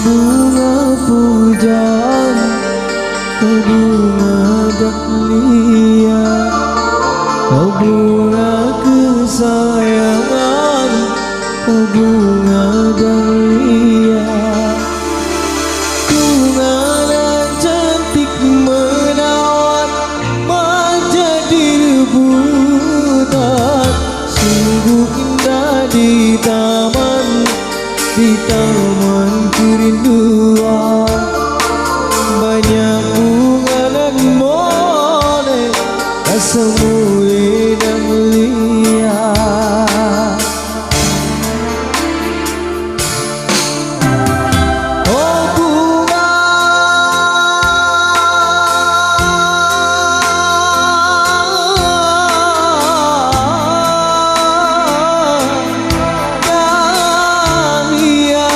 bunga pujan, kau bunga dahlia, kau bunga kesayangan, kau bunga dahlia. Bunga nan cantik menawan menjadi rebutan, sungguh indah di taman kerinduan. Banyak bunga nan molek, rasa mulia dan mulia. Oh bunga, dahlia.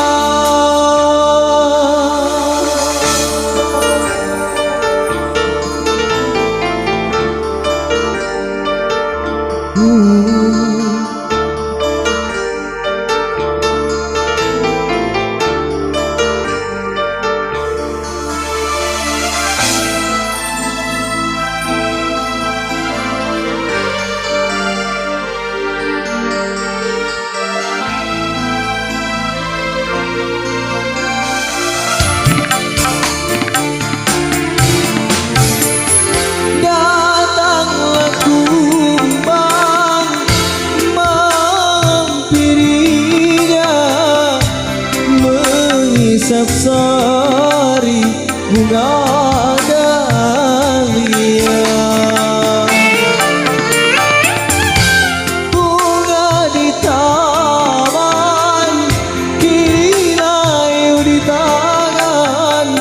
Datanglah kumbang menghampirinya, menghisap sari bunga dahlia. Bunga di taman, kini layu di tangan,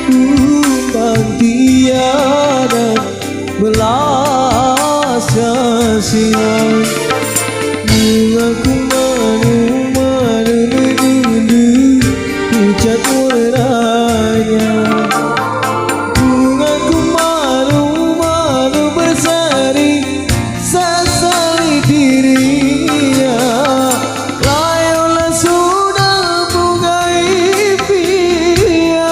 kumbang tiada belas kasihan. Bungaku manu-manu menundu pucat warnanya. Bungaku manu-manu berseri sesali dirinya. Layulah sudah bunga impian,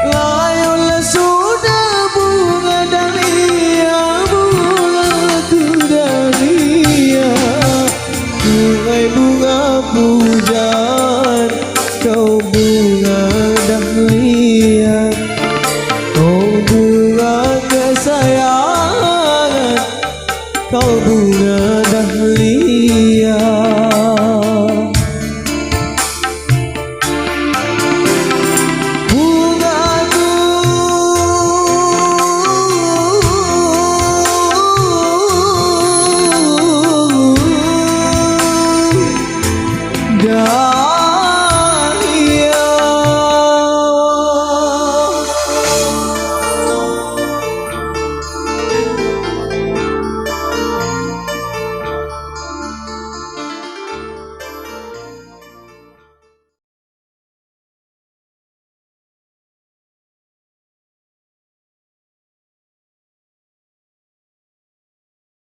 layulah sudah bunga dahlia, bungaku dahlia. Bungai bunga pujan, kau bunga dahlia, kau bunga kesayangan, kau bunga